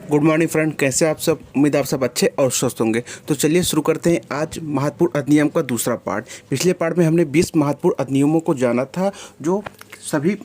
Good morning friend, कैसे आप सब। उम्मीद आप सब अच्छे और स्वस्थ होंगे। तो चलिए शुरू करते हैं आज महत्वपूर्ण अधिनियम का दूसरा पार्ट। पिछले पार्ट में हमने 20 महत्वपूर्ण अधिनियमों को जाना था जो सभी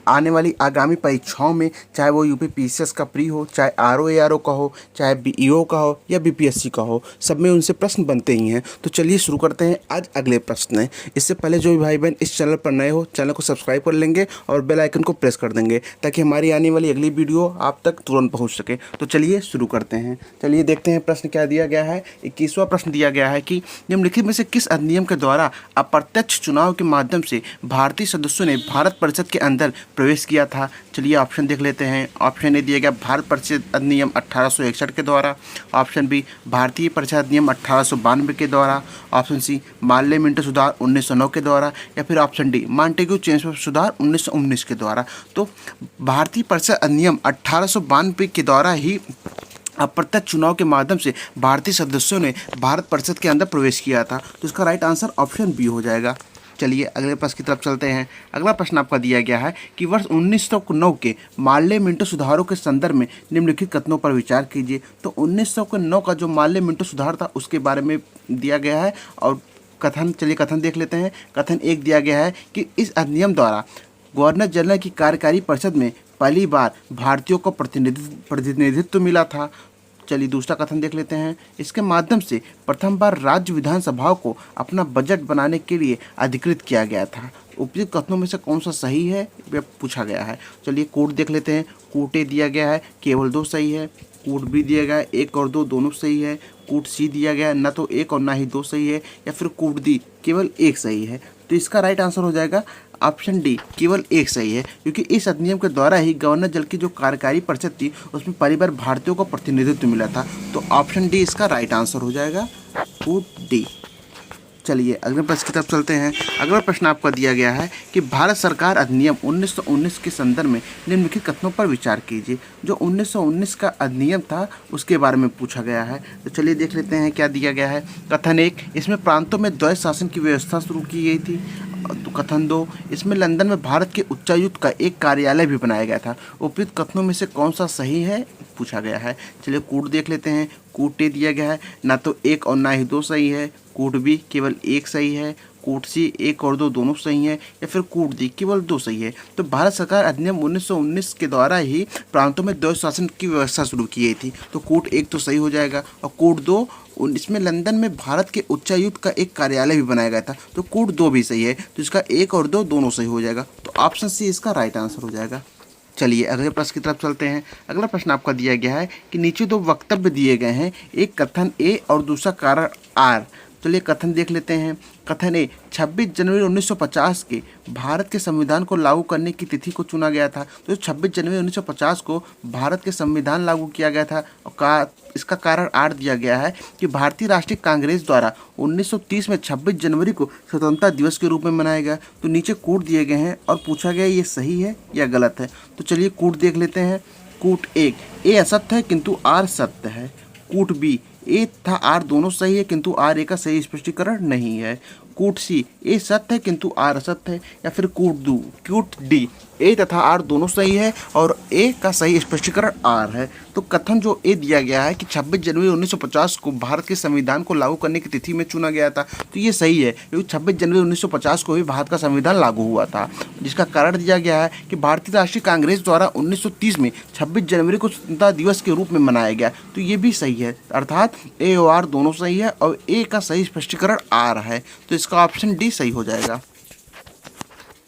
आने वाली आगामी परीक्षाओं में, चाहे वो यूपी पीसीएस का प्री हो, चाहे आरओ एआरओ का हो, चाहे बीईओ का हो या बीपीएससी का हो, सब में उनसे प्रश्न बनते ही हैं। तो चलिए शुरू करते हैं आज अगले प्रश्न है। इससे पहले जो भी भाई बहन इस चैनल पर नए हो, चैनल को सब्सक्राइब कर लेंगे और बेल आइकन को प्रेस कर देंगे ताकि हमारी आने वाली अगली वीडियो आप तक तुरंत पहुँच सके। तो चलिए शुरू करते हैं। चलिए देखते हैं प्रश्न क्या दिया गया है। 21वां प्रश्न दिया गया है कि निम्नलिखित में से किस अधिनियम के द्वारा अप्रत्यक्ष चुनाव के माध्यम से भारतीय सदस्यों ने भारत परिषद के अंदर प्रवेश किया था। चलिए ऑप्शन देख लेते हैं। ऑप्शन ए दिया गया भारत परिषद अधिनियम 1861 के द्वारा। ऑप्शन बी भारतीय परिषद अधिनियम 1892 के द्वारा। ऑप्शन सी माल्ले मिंटो सुधार 1909 के द्वारा, या फिर ऑप्शन डी मॉन्टेग्यू चेम्स्फोर्ड सुधार 1919 के द्वारा। तो भारतीय परिषद अधिनियम 1892 के द्वारा ही अप्रत्यक्ष चुनाव के माध्यम से भारतीय सदस्यों ने भारत परिषद के अंदर प्रवेश किया था। तो इसका राइट आंसर ऑप्शन बी हो जाएगा। चलिए अगले प्रश्न की तरफ चलते हैं। अगला प्रश्न आपका दिया गया है कि वर्ष 1909 के माल्ले मिंटो सुधारों के संदर्भ में निम्नलिखित कथनों पर विचार कीजिए। तो 1909 का जो माल्ले मिंटो सुधार था उसके बारे में दिया गया है और कथन, चलिए कथन देख लेते हैं। कथन एक दिया गया है कि इस अधिनियम द्वारा गवर्नर जनरल की कार्यकारी परिषद में पहली बार भारतीयों को प्रतिनिधित्व मिला था। चलिए दूसरा कथन देख लेते हैं। इसके माध्यम से प्रथम बार राज्य विधानसभाओं को अपना बजट बनाने के लिए अधिकृत किया गया था। उपयुक्त कथनों में से कौन सा सही है यह पूछा गया है। चलिए कोड देख लेते हैं। कोड ए दिया गया है केवल 2 सही है। कोड बी दिया गया है 1 और 2 दोनों सही है। कोड सी दिया गया है न तो 1 और ना ही 2 सही है, या फिर कोड डी केवल 1 सही है। तो इसका राइट आंसर हो जाएगा ऑप्शन डी केवल 1 सही है, क्योंकि इस अधिनियम के द्वारा ही गवर्नर जनरल की जो कार्यकारी परिषद थी उसमें पहली बार भारतीयों को प्रतिनिधित्व मिला था। तो ऑप्शन डी इसका राइट आंसर हो जाएगा, कोड डी। चलिए अगले प्रश्न की तरफ चलते हैं। अगला प्रश्न आपका दिया गया है कि भारत सरकार अधिनियम 1919 के संदर्भ में निम्नलिखित कथनों पर विचार कीजिए। जो 1919 का अधिनियम था उसके बारे में पूछा गया है। तो चलिए देख लेते हैं क्या दिया गया है। कथन 1, इसमें प्रांतों में द्वैध शासन की व्यवस्था शुरू की गई थी। तो कथन 2, इसमें लंदन में भारत के उच्चायुक्त का एक कार्यालय भी बनाया गया था। उपयुक्त कथनों में से कौन सा सही है पूछा गया है। चलिए कोड देख लेते हैं। कोड ए दिया गया है ना तो 1 और ना ही 2 सही है। कोड बी केवल 1 सही है। कोड सी 1 और 2 दोनों सही है, या फिर कोड डी केवल 2 सही है। तो भारत सरकार अधिनियम 1919 के द्वारा ही प्रांतों में द्वैध शासन की व्यवस्था शुरू की गई थी। तो कोड 1 तो सही हो जाएगा, और कोड 2 इसमें लंदन में भारत के उच्चायुक्त का एक कार्यालय भी बनाया गया था। तो कोड 2 भी सही है, तो इसका 1 और 2 दोनों सही हो जाएगा। तो ऑप्शन सी इसका राइट आंसर हो जाएगा। चलिए अगले प्रश्न की तरफ चलते हैं। अगला प्रश्न आपका दिया गया है कि नीचे 2 वक्तव्य दिए गए हैं, एक कथन ए और दूसरा कारण आर। चलिए कथन देख लेते हैं। कथन ए, 26 जनवरी 1950 के भारत के संविधान को लागू करने की तिथि को चुना गया था। तो 26 जनवरी 1950 को भारत के संविधान लागू किया गया था, और इसका कारण आर दिया गया है कि भारतीय राष्ट्रीय कांग्रेस द्वारा 1930 में 26 जनवरी को स्वतंत्रता दिवस के रूप में मनाया गया। तो नीचे कोड दिए गए हैं और पूछा गया ये सही है या गलत है। तो चलिए कोड देख लेते हैं। कोड 1, ए असत्य है किंतु आर सत्य है। कोड बी, ए तथा आर दोनों सही है किंतु आर ए का सही स्पष्टीकरण नहीं है। कोड सी, ए सत्य है किंतु आर असत्य है, या फिर कोड डी, ए तथा आर दोनों सही है और ए का सही स्पष्टीकरण आर है। तो कथन जो ए दिया गया है कि 26 जनवरी 1950 को भारत के संविधान को लागू करने की तिथि में चुना गया था, तो ये सही है, क्योंकि 26 जनवरी 1950 को भी भारत का संविधान लागू हुआ था। जिसका कारण दिया गया है कि भारतीय राष्ट्रीय कांग्रेस द्वारा 1930 में 26 जनवरी को स्वतंत्रता दिवस के रूप में मनाया गया। तो ये भी सही है, अर्थात ए और आर दोनों सही है और ए का सही स्पष्टीकरण आर है। तो इसका ऑप्शन डी सही हो जाएगा।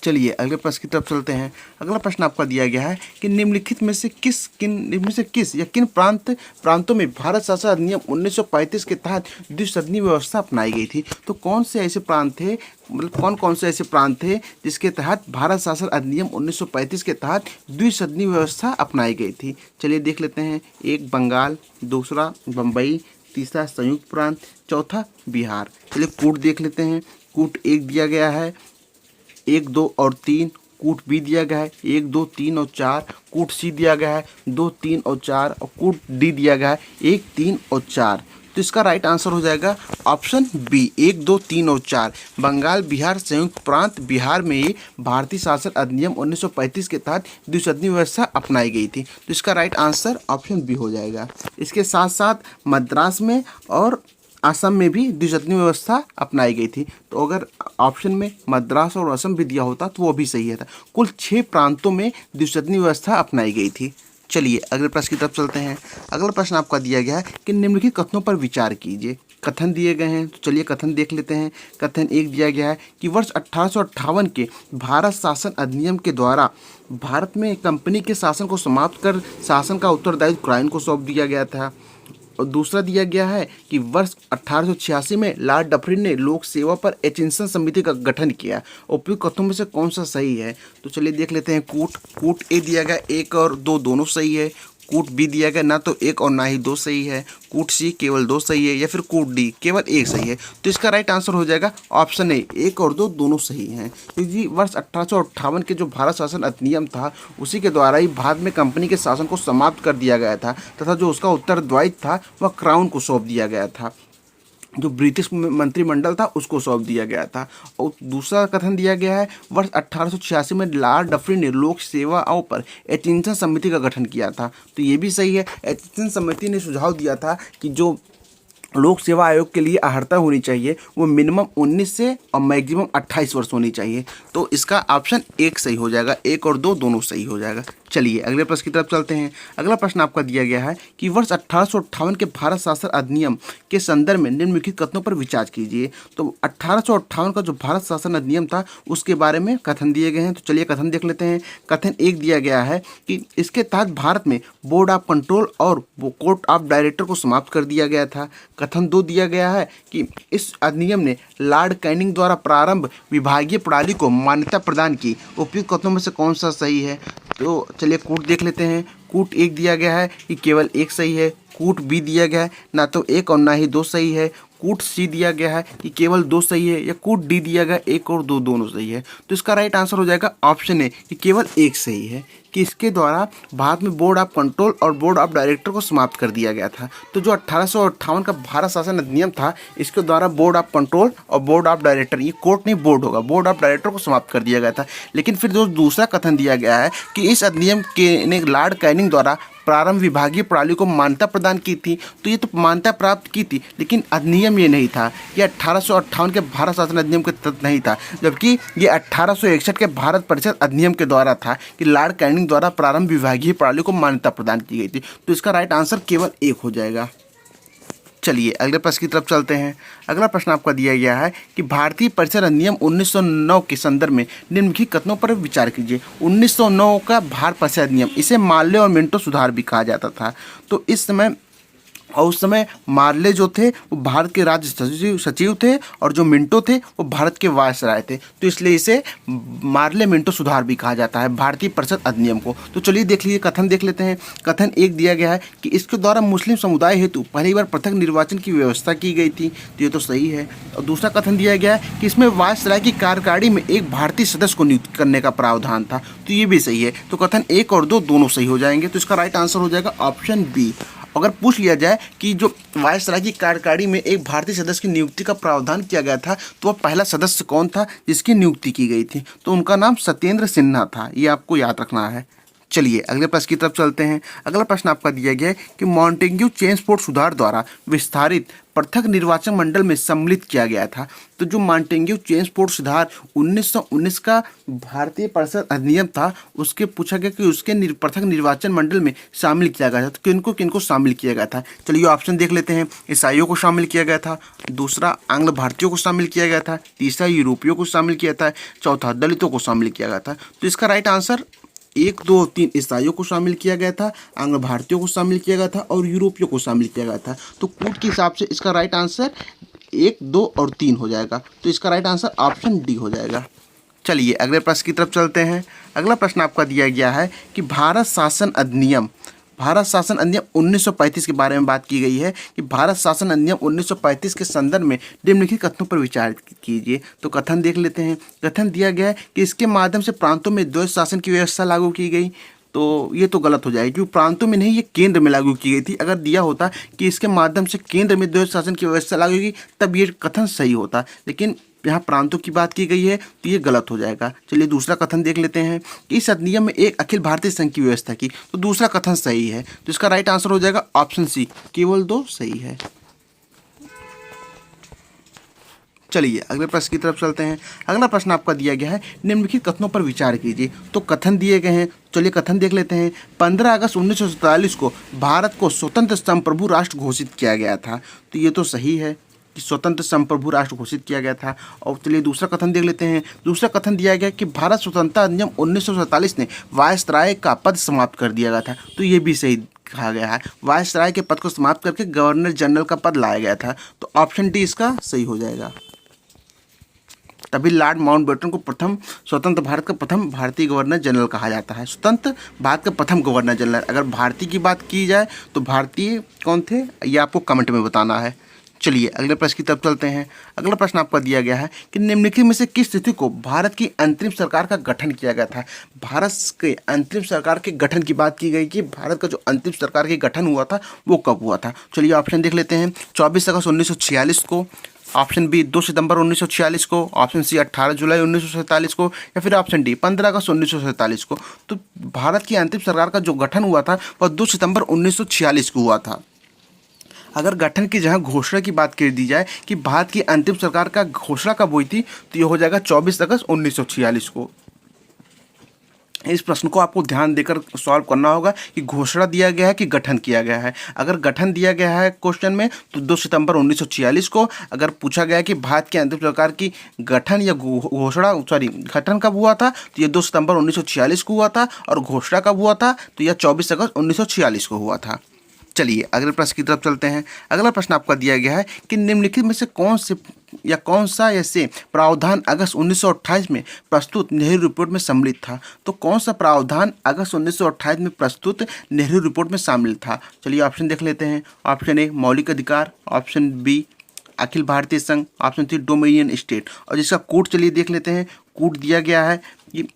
चलिए अगले प्रश्न की तरफ चलते हैं। अगला प्रश्न आपका दिया गया है कि निम्नलिखित में से किन प्रांतों में भारत शासन अधिनियम 1935 के तहत द्विसदनीय व्यवस्था अपनाई गई थी। तो कौन से ऐसे प्रांत थे, मतलब कौन से ऐसे प्रांत थे जिसके तहत भारत शासन अधिनियम 1935 के तहत द्विसदनीय व्यवस्था अपनाई गई थी। चलिए देख लेते हैं। 1 बंगाल, दूसरा बम्बई, तीसरा संयुक्त प्रांत, चौथा बिहार। चलिए कोड देख लेते हैं। कोड 1 दिया गया है 1, 2 और 3। कोड बी दिया गया है 1, 2, 3 और 4। कोड सी दिया गया है 2, 3 और 4, और कोड डी दिया गया है 1, 3 और 4। तो इसका राइट आंसर हो जाएगा ऑप्शन बी 1, 2, 3 और 4। बंगाल बिहार संयुक्त प्रांत बिहार में ही भारतीय शासन अधिनियम 1935 के तहत द्विसदनीय व्यवस्था अपनाई गई थी। तो इसका राइट आंसर ऑप्शन बी हो जाएगा। इसके साथ साथ मद्रास में और असम में भी द्विसदनीय व्यवस्था अपनाई गई थी। तो अगर ऑप्शन में मद्रास और असम भी दिया होता तो वो भी सही था। कुल 6 प्रांतों में द्विसदनीय व्यवस्था अपनाई गई थी। चलिए अगले प्रश्न की तरफ चलते हैं। अगला प्रश्न आपका दिया गया है कि निम्नलिखित कथनों पर विचार कीजिए। कथन दिए गए हैं, तो चलिए कथन देख लेते हैं। कथन 1 दिया गया है कि वर्ष 1858 के भारत शासन अधिनियम के द्वारा भारत में कंपनी के शासन को समाप्त कर शासन का उत्तरदायित्व क्राउन को सौंप दिया गया था। और दूसरा दिया गया है कि वर्ष 1886 में लॉर्ड डफरिन ने लोक सेवा पर एचिंसन समिति का गठन किया। उपयुक्त कथनों में से कौन सा सही है? तो चलिए देख लेते हैं। कूट ए दिया गया 1 और 2 दोनों सही है। कूट बी दिया गया ना तो 1 और ना ही 2 सही है। कूट सी केवल 2 सही है, या फिर कूट डी केवल 1 सही है। तो इसका राइट आंसर हो जाएगा ऑप्शन ए 1 और 2 दोनों सही हैं, क्योंकि वर्ष 1858 के जो भारत शासन अधिनियम था उसी के द्वारा ही भारत में कंपनी के शासन को समाप्त कर दिया गया था, तथा जो उसका उत्तरदायित्व था वह क्राउन को सौंप दिया गया था, जो ब्रिटिश मंत्रिमंडल था उसको सौंप दिया गया था। और दूसरा कथन दिया गया है वर्ष 1886 में लॉर्ड डफरिन ने लोक सेवाओं पर एचिंसन समिति का गठन किया था। तो ये भी सही है। एचिंसन समिति ने सुझाव दिया था कि जो लोक सेवा आयोग के लिए अर्हता होनी चाहिए वो मिनिमम 19 से और मैक्सिमम 28 वर्ष होनी चाहिए। तो इसका ऑप्शन 1 सही हो जाएगा, 1 और 2 दोनों सही हो जाएगा। चलिए अगले प्रश्न की तरफ चलते हैं। अगला प्रश्न आपका दिया गया है कि वर्ष 1858 के भारत शासन अधिनियम के संदर्भ में निम्नलिखित कथनों पर विचार कीजिए। तो 1858 का जो भारत शासन अधिनियम था उसके बारे में कथन दिए गए हैं। तो चलिए कथन देख लेते हैं। कथन 1 दिया गया है कि इसके तहत भारत में बोर्ड ऑफ कंट्रोल और कोर्ट ऑफ डायरेक्टर को समाप्त कर दिया गया था। कथन 2 दिया गया है कि इस अधिनियम ने लॉर्ड कैनिंग द्वारा प्रारंभ विभागीय प्रणाली को मान्यता प्रदान की। उपयुक्त कथनों में से कौन सा सही है? तो चलिए कूट देख लेते हैं। कूट 1 दिया गया है कि केवल 1 सही है। कूट बी दिया गया है ना तो 1 और ना ही 2 सही है। कूट सी दिया गया है कि केवल 2 सही है, या कूट डी दिया गया 1 और 2 दोनों सही है। तो इसका राइट आंसर हो जाएगा ऑप्शन ए कि केवल 1 सही है, कि इसके द्वारा भारत में बोर्ड ऑफ कंट्रोल और बोर्ड ऑफ डायरेक्टर को समाप्त कर दिया गया था। तो जो 1858 का भारत शासन अधिनियम था इसके द्वारा बोर्ड ऑफ कंट्रोल और बोर्ड ऑफ डायरेक्टर, ये कोर्ट नहीं बोर्ड होगा, बोर्ड ऑफ डायरेक्टर को समाप्त कर दिया गया था। लेकिन फिर जो दूसरा कथन दिया गया है कि इस अधिनियम के ने लॉर्ड कैनिंग द्वारा प्रारंभ विभागीय प्रणाली को मान्यता प्रदान की थी। तो ये तो मान्यता प्राप्त की थी, लेकिन अधिनियम ये नहीं था। ये 1858 के भारत शासन अधिनियम के तहत नहीं था, जबकि ये 1861 के भारत परिषद अधिनियम के द्वारा था कि लॉर्ड कैनिंग द्वारा प्रारंभ विभागीय प्रणाली को मान्यता प्रदान की गई थी। तो इसका राइट आंसर केवल 1 हो जाएगा। चलिए अगले प्रश्न की तरफ चलते हैं। अगला प्रश्न आपका दिया गया है कि भारतीय परिसर अधिनियम 1909 के संदर्भ में निम्नलिखित कथनों पर विचार कीजिए। 1909 का भारत परिसर अधिनियम, इसे मार्ले और मिंटो सुधार भी कहा जाता था। तो इस समय और उस समय मार्ले जो थे वो भारत के राज्य सचिव थे और जो मिंटो थे वो भारत के वायसराय थे। तो इसलिए इसे मार्ले मिंटो सुधार भी कहा जाता है भारतीय परिषद अधिनियम को। तो चलिए देख लीजिए, कथन देख लेते हैं। कथन 1 दिया गया है कि इसके द्वारा मुस्लिम समुदाय हेतु पहली बार पृथक निर्वाचन की व्यवस्था की गई थी। तो ये तो सही है। और दूसरा कथन दिया गया है कि इसमें वायसराय की कार्यकारिणी में एक भारतीय सदस्य को नियुक्त करने का प्रावधान था। तो ये भी सही है। तो कथन 1 और 2 दोनों सही हो जाएंगे। तो इसका राइट आंसर हो जाएगा ऑप्शन बी। अगर पूछ लिया जाए कि जो वायसराय की कार्यकारिणी में एक भारतीय सदस्य की नियुक्ति का प्रावधान किया गया था तो वह पहला सदस्य कौन था जिसकी नियुक्ति की गई थी? तो उनका नाम सत्येंद्र सिन्हा था। ये आपको याद रखना है। चलिए अगले प्रश्न की तरफ चलते हैं। अगला प्रश्न आपका दिया गया है कि मॉन्टेग्यू चेम्सफोर्ड सुधार द्वारा विस्तारित पृथक निर्वाचन मंडल में सम्मिलित किया गया था। तो जो मॉन्टेग्यू चेम्सफोर्ड सुधार 1919 का भारतीय परिषद अधिनियम था उसके पूछा गया कि उसके पृथक निर्वाचन मंडल में शामिल किया गया था। तो किनको किनको शामिल किया गया था? चलिए ऑप्शन देख लेते हैं। ईसाइयों को शामिल किया गया था, दूसरा आंग्ल भारतीयों को शामिल किया गया था, तीसरा यूरोपियों को शामिल किया था, चौथा दलितों को शामिल किया गया था। तो इसका राइट आंसर 1, 2, 3 ईसाइयों को शामिल किया गया था, आंग्ल भारतीयों को शामिल किया गया था और यूरोपियों को शामिल किया गया था। तो कूट के हिसाब से इसका राइट आंसर 1, 2 और 3 हो जाएगा। तो इसका राइट आंसर ऑप्शन डी हो जाएगा। चलिए अगले प्रश्न की तरफ चलते हैं। अगला प्रश्न आपका दिया गया है कि भारत शासन अधिनियम 1935 के बारे में बात की गई है कि भारत शासन अधिनियम 1935 के संदर्भ में निम्नलिखित कथनों पर विचार कीजिए। तो कथन देख लेते हैं। कथन दिया गया है कि इसके माध्यम से प्रांतों में द्वैत शासन की व्यवस्था लागू की गई। तो ये तो गलत हो जाएगी, क्योंकि प्रांतों में नहीं, ये केंद्र में लागू की गई थी। अगर दिया होता कि इसके माध्यम से केंद्र में द्वैध शासन की व्यवस्था लागू होगी, तब ये कथन सही होता, लेकिन यहाँ प्रांतों की बात की गई है तो ये गलत हो जाएगा। चलिए दूसरा कथन देख लेते हैं कि इस अधिनियम में एक अखिल भारतीय संघ की व्यवस्था की, तो दूसरा कथन सही है, तो इसका राइट आंसर हो जाएगा ऑप्शन सी, केवल 2 सही है। चलिए अगले प्रश्न की तरफ चलते हैं। अगला प्रश्न आपका दिया गया है, निम्नलिखित कथनों पर विचार कीजिए। तो कथन दिए गए हैं, चलिए कथन देख लेते हैं। 15 अगस्त 1947 को भारत को स्वतंत्र संप्रभु राष्ट्र घोषित किया गया था, तो ये तो सही है कि स्वतंत्र संप्रभु राष्ट्र घोषित किया गया था। और चलिए दूसरा कथन देख लेते हैं। दूसरा कथन दिया गया कि भारत स्वतंत्रता अधिनियम 1947 ने वायसराय का पद समाप्त कर दिया गया था, तो ये भी सही कहा गया है। वायसराय के पद को समाप्त करके गवर्नर जनरल का पद लाया गया था, तो ऑप्शन डी इसका सही हो जाएगा। तभी लॉर्ड माउंटबेटन को प्रथम स्वतंत्र भारत का प्रथम भारतीय गवर्नर जनरल कहा जाता है। स्वतंत्र भारत का प्रथम गवर्नर जनरल। अगर भारतीय की बात की जाए तो भारतीय कौन थे, ये आपको कमेंट में बताना है। चलिए अगले प्रश्न की तरफ चलते हैं। अगला प्रश्न आपका दिया गया है कि निम्नलिखित में से किस तिथि को भारत की अंतरिम सरकार का गठन किया गया था। भारत के अंतरिम सरकार के गठन की बात की गई कि भारत का जो अंतरिम सरकार के गठन हुआ था वो कब हुआ था। चलिए ऑप्शन देख लेते हैं। 24 अगस्त 1946 को, ऑप्शन बी 2 सितंबर 1946 को, ऑप्शन सी 18 जुलाई 1947 को, या फिर ऑप्शन डी 15 अगस्त 1947 को। तो भारत की अंतिम सरकार का जो गठन हुआ था वह 2 सितंबर 1946 को हुआ था। अगर गठन की जहां घोषणा की बात कर दी जाए कि भारत की अंतिम सरकार का घोषणा कब हुई थी, तो ये हो जाएगा 24 अगस्त 1946 को। इस प्रश्न को आपको ध्यान देकर सॉल्व करना होगा कि घोषणा दिया गया है कि गठन किया गया है। अगर गठन दिया गया है क्वेश्चन में तो 2 सितंबर 1946 को। अगर पूछा गया कि भारत की अंतिम सरकार की गठन या घोषणा गठन कब हुआ था, तो ये 2 सितंबर 1946 को हुआ था, और घोषणा कब हुआ था, तो यह 24 अगस्त 1946 को हुआ था। चलिए अगले प्रश्न की तरफ चलते हैं। अगला प्रश्न आपका दिया गया है कि निम्नलिखित में से कौन सा ऐसे प्रावधान अगस्त 1928 में प्रस्तुत नेहरू रिपोर्ट में सम्मिलित था। तो कौन सा प्रावधान अगस्त 1928 में प्रस्तुत नेहरू रिपोर्ट में शामिल था। चलिए ऑप्शन देख लेते हैं। ऑप्शन ए मौलिक अधिकार, ऑप्शन बी अखिल भारतीय संघ, ऑप्शन सी डोमिनियन स्टेट। और जिसका कूट चलिए देख लेते हैं। कूट दिया गया है ये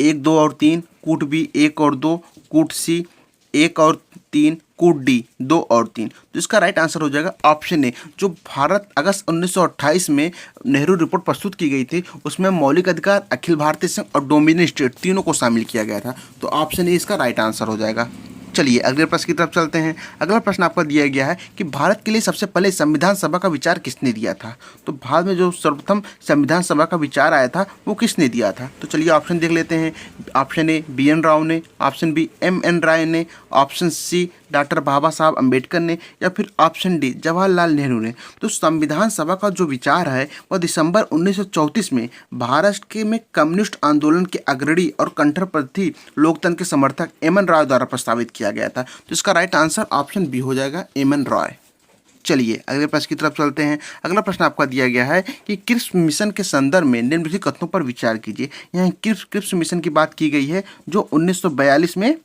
1, 2 और 3, कूट बी 1 और 2, कूट सी 1 और 3, कूट डी 2 और 3। तो इसका राइट आंसर हो जाएगा ऑप्शन ए। जो भारत अगस्त 1928 में नेहरू रिपोर्ट प्रस्तुत की गई थी उसमें मौलिक अधिकार, अखिल भारतीय संघ और डोमिनियन स्टेट तीनों को शामिल किया गया था, तो ऑप्शन ए इसका राइट आंसर हो जाएगा। चलिए अगले प्रश्न की तरफ चलते हैं। अगला प्रश्न आपका दिया गया है कि भारत के लिए सबसे पहले संविधान सभा का विचार किसने दिया था। तो भारत में जो सर्वप्रथम संविधान सभा का विचार आया था वो किसने दिया था। तो चलिए ऑप्शन देख लेते हैं। ऑप्शन ए BN राव ने, ऑप्शन बी MN राय ने, ऑप्शन सी डॉक्टर बाबा साहब अम्बेडकर ने, या फिर ऑप्शन डी जवाहरलाल नेहरू ने। तो संविधान सभा का जो विचार है वह दिसंबर 1934 में महाराष्ट्र के में कम्युनिस्ट आंदोलन के अग्रणी और कट्टरपंथी लोकतंत्र के समर्थक MN राय द्वारा प्रस्तावित किया गया था। तो इसका राइट आंसर ऑप्शन बी हो जाएगा, MN राय। चलिए अगले प्रश्न की तरफ चलते हैं। अगला प्रश्न आपका दिया गया है कि क्रिप्स मिशन के संदर्भ में निम्नलिखित कथनों पर विचार कीजिए। यहाँ क्रिप्स मिशन की बात की गई है जो 1942 में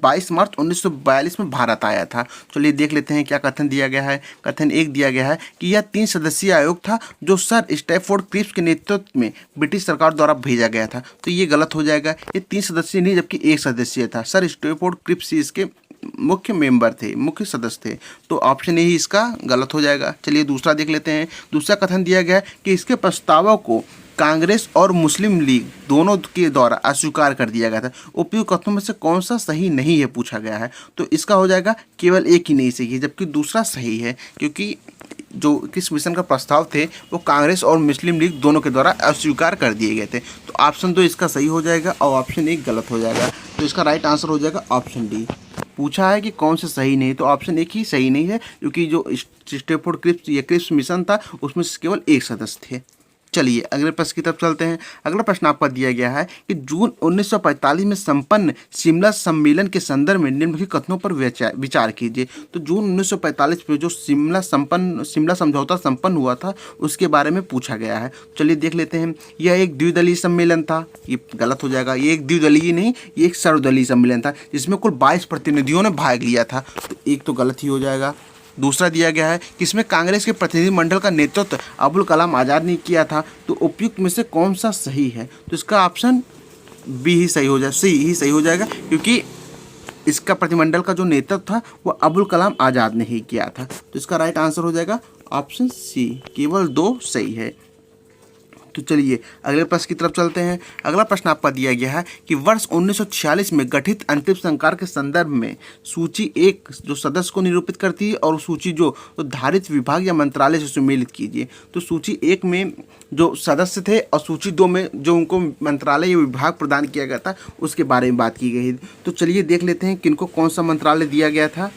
22 मार्च 1942 में भारत आया था। चलिए देख लेते हैं क्या कथन दिया गया है। कथन 1 दिया गया है कि यह 3 सदस्यीय आयोग था जो सर स्टैफोर्ड क्रिप्स के नेतृत्व में ब्रिटिश सरकार द्वारा भेजा गया था। तो ये गलत हो जाएगा। ये 3 सदस्यीय नहीं जबकि 1 सदस्यीय था। सर स्टैफोर्ड क्रिप्स इसके मुख्य मेंबर थे, मुख्य सदस्य थे, तो ऑप्शन ए ही इसका गलत हो जाएगा। चलिए दूसरा देख लेते हैं। दूसरा कथन दिया गया है कि इसके प्रस्तावों को कांग्रेस और मुस्लिम लीग दोनों के द्वारा अस्वीकार कर दिया गया था। उपयुक्त कथनों में से कौन सा सही नहीं है पूछा गया है, तो इसका हो जाएगा केवल एक ही नहीं सही है जबकि दूसरा सही है, क्योंकि जो किस मिशन का प्रस्ताव थे वो कांग्रेस और मुस्लिम लीग दोनों के द्वारा अस्वीकार कर दिए गए थे। तो ऑप्शन 2 इसका सही हो जाएगा और ऑप्शन 1 गलत हो जाएगा। तो इसका राइट आंसर हो जाएगा ऑप्शन डी। पूछा है कि कौन से सही नहीं, तो ऑप्शन 1 ही सही नहीं है, क्योंकि जो स्टैफोर्ड क्रिप्स या क्रिप्स मिशन था उसमें केवल 1 सदस्य थे। चलिए अगले प्रश्न की तरफ चलते हैं। अगला प्रश्न आपका दिया गया है कि जून 1945 में संपन्न शिमला सम्मेलन के संदर्भ में निम्नलिखित कथनों पर विचार कीजिए। तो जून 1945 में जो शिमला समझौता संपन्न हुआ था उसके बारे में पूछा गया है। चलिए देख लेते हैं। यह एक द्विदलीय सम्मेलन था, ये गलत हो जाएगा। ये एक द्विदलीय नहीं, ये एक सर्वदलीय सम्मेलन था जिसमें कुल 22 प्रतिनिधियों ने भाग लिया था, तो एक तो गलत ही हो जाएगा। दूसरा दिया गया है कि इसमें कांग्रेस के प्रतिनिधिमंडल का नेतृत्व अबुल कलाम आज़ाद ने किया था, तो उपयुक्त में से कौन सा सही है, तो इसका ऑप्शन बी ही सही हो जाएगा, सी ही सही हो जाएगा, क्योंकि इसका प्रतिमंडल का जो नेतृत्व था वो अबुल कलाम आज़ाद ने ही किया था। तो इसका राइट आंसर हो जाएगा ऑप्शन सी, केवल 2 सही है। तो चलिए अगले प्रश्न की तरफ चलते हैं। अगला प्रश्न आपका दिया गया है कि वर्ष 1946 में गठित अंतरिम सरकार के संदर्भ में सूची 1 जो सदस्य को निरूपित करती है और सूची जो धारित विभाग या मंत्रालय से सम्मिलित कीजिए। तो सूची 1 में जो सदस्य थे और सूची 2 में जो उनको मंत्रालय या विभाग प्रदान किया गया था उसके बारे में बात की गई। तो चलिए देख लेते हैं किनको कौन सा मंत्रालय दिया गया था।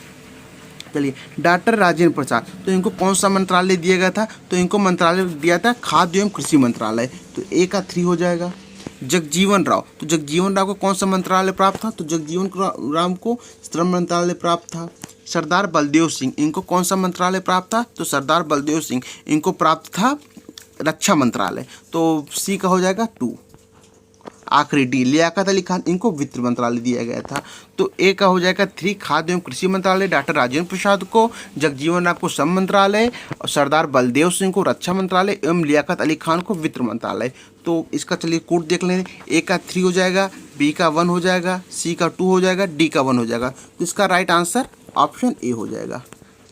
चलिए डॉक्टर राजेंद्र प्रसाद, तो इनको कौन सा मंत्रालय दिया गया था? तो इनको मंत्रालय दिया था खाद्य एवं कृषि मंत्रालय। तो ए का 3 हो जाएगा। जगजीवन राव, तो जगजीवन राव को कौन सा मंत्रालय प्राप्त था? तो जगजीवन राम को श्रम मंत्रालय प्राप्त था। सरदार बलदेव सिंह, इनको कौन सा मंत्रालय प्राप्त था? तो सरदार बलदेव सिंह इनको प्राप्त था रक्षा मंत्रालय। तो सी का हो जाएगा 2। आखिरी डी लियाकत अली खान, इनको वित्त मंत्रालय दिया गया था। तो ए का हो जाएगा 3 खाद्य एवं कृषि मंत्रालय, डॉक्टर राजेंद्र प्रसाद को, जगजीवन राम को श्रम मंत्रालय, और सरदार बलदेव सिंह को रक्षा मंत्रालय एवं लियाकत अली खान को वित्त मंत्रालय। तो इसका चलिए कोड देख लें। ए का 3 हो जाएगा, बी का 1 हो जाएगा, सी का 2 हो जाएगा, डी का 1 हो जाएगा। तो इसका राइट आंसर ऑप्शन ए हो जाएगा।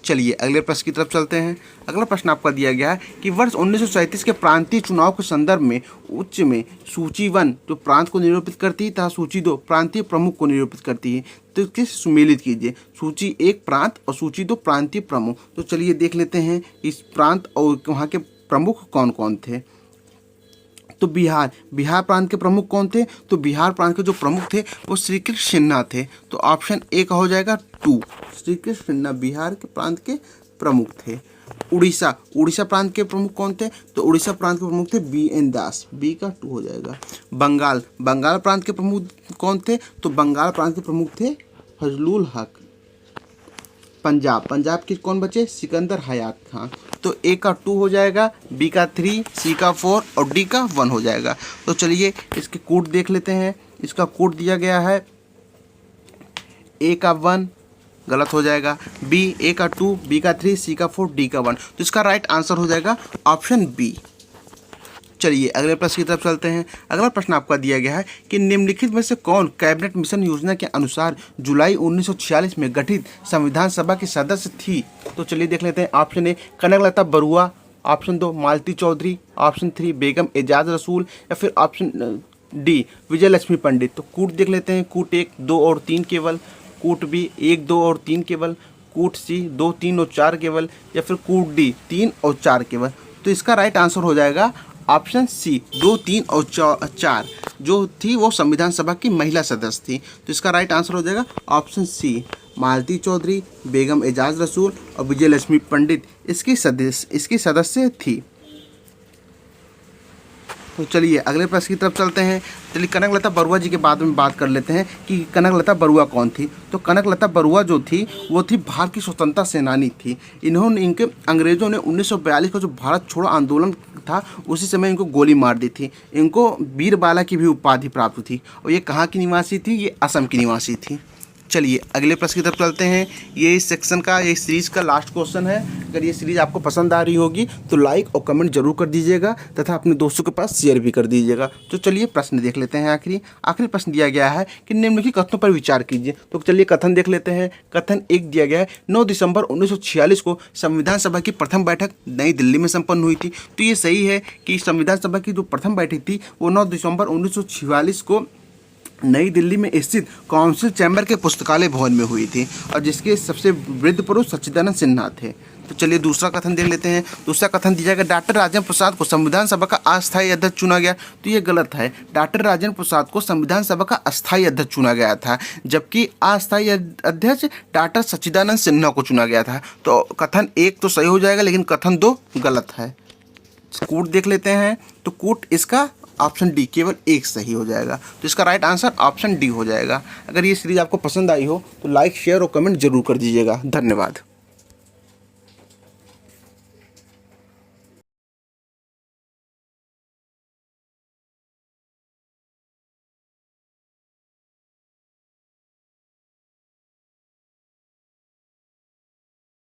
चलिए अगले प्रश्न की तरफ चलते हैं। अगला प्रश्न आपका दिया गया है कि वर्ष 1937 के प्रांतीय चुनाव के संदर्भ में उच्च में सूची 1 जो प्रांत को निरूपित करती है तथा सूची 2 प्रांतीय प्रमुख को निरूपित करती है। तो किस सुमेलित कीजिए। सूची 1 प्रांत और सूची 2 प्रांतीय प्रमुख। तो चलिए देख लेते हैं इस प्रांत और वहाँ के प्रमुख कौन कौन थे। तो बिहार प्रांत के प्रमुख कौन थे? तो बिहार प्रांत के जो प्रमुख थे वो श्री कृष्ण सिन्हा थे। तो ऑप्शन ए का हो जाएगा 2, श्री कृष्ण सिन्हा बिहार के प्रांत के प्रमुख थे। उड़ीसा प्रांत के प्रमुख कौन थे? तो उड़ीसा प्रांत के प्रमुख थे BN दास, बी का 2 हो जाएगा। बंगाल प्रांत के प्रमुख कौन थे? तो बंगाल प्रांत के प्रमुख थे फजलुल हक। पंजाब के कौन बचे? सिकंदर हयात खान। तो ए का 2 हो जाएगा, बी का 3, सी का 4 और डी का 1 हो जाएगा। तो चलिए इसके कोड देख लेते हैं। इसका कोड दिया गया है ए का 1 गलत हो जाएगा, बी ए का 2, बी का 3, सी का 4, डी का 1। तो इसका राइट आंसर हो जाएगा ऑप्शन बी। चलिए अगले प्रश्न की तरफ चलते हैं। अगला प्रश्न आपका दिया गया है कि निम्नलिखित में से कौन कैबिनेट मिशन योजना के अनुसार जुलाई 1946 में गठित संविधान सभा की सदस्य थी? तो चलिए देख लेते हैं। Option A Kanaklata Barua, option 2 Malti Chaudhary, option 3 Begum Aizaz Rasul, या फिर ऑप्शन डी विजय लक्ष्मी पंडित। तो कूट देख लेते हैं। कूट 1, 2 और 3 केवल, कूट बी 1, 2 और 3 केवल, कूट सी 2, 3 और 4 केवल, या फिर कूट डी 3 और 4 केवल। तो इसका राइट आंसर हो जाएगा ऑप्शन सी 2, 3 और 4 जो थी वो संविधान सभा की महिला सदस्य थी। तो इसका राइट आंसर हो जाएगा ऑप्शन सी मालती चौधरी, बेगम एजाज रसूल और विजय लक्ष्मी पंडित इसकी सदस्य थी। तो चलिए अगले प्रश्न की तरफ चलते हैं। चलिए कनकलता बरुआ जी के बारे में बात कर लेते हैं कि कनकलता बरुआ कौन थी। तो कनकलता बरुआ जो थी वो थी भारत की स्वतंत्रता सेनानी थी। इनके अंग्रेज़ों ने 1942 का जो भारत छोड़ो आंदोलन था उसी समय इनको गोली मार दी थी। इनको वीर बाला की भी उपाधि प्राप्त थी और ये कहाँ की निवासी थी? ये असम की निवासी थी। चलिए अगले प्रश्न की तरफ चलते हैं। ये इस सेक्शन का, ये सीरीज़ का लास्ट क्वेश्चन है। अगर ये सीरीज़ आपको पसंद आ रही होगी तो लाइक और कमेंट जरूर कर दीजिएगा तथा अपने दोस्तों के पास शेयर भी कर दीजिएगा। तो चलिए प्रश्न देख लेते हैं। आखिरी प्रश्न दिया गया है कि निम्नलिखित कथनों पर विचार कीजिए। तो चलिए कथन देख लेते हैं। कथन 1 दिया गया है 9 दिसंबर 1946 को संविधान सभा की प्रथम बैठक नई दिल्ली में संपन्न हुई थी। तो ये सही है कि संविधान सभा की जो प्रथम बैठक थी वो 9 दिसंबर 1946 को नई दिल्ली में स्थित काउंसिल चैम्बर के पुस्तकालय भवन में हुई थी और जिसके सबसे वृद्ध पुरुष सच्चिदानंद सिन्हा थे। तो चलिए दूसरा कथन देख लेते हैं। दूसरा कथन दिया गया डॉक्टर राजेंद्र प्रसाद को संविधान सभा का अस्थायी अध्यक्ष चुना गया। तो ये गलत है। डॉक्टर राजेंद्र प्रसाद को संविधान सभा का अस्थायी अध्यक्ष चुना गया था जबकि अस्थायी अध्यक्ष डॉक्टर सच्चिदानंद सिन्हा को चुना गया था। तो कथन 1 तो सही हो जाएगा लेकिन कथन 2 गलत है। कूट देख लेते हैं। तो कूट इसका ऑप्शन डी केवल 1 सही हो जाएगा। तो इसका राइट आंसर ऑप्शन डी हो जाएगा। अगर ये सीरीज आपको पसंद आई हो तो लाइक, शेयर और कमेंट जरूर कर दीजिएगा। धन्यवाद।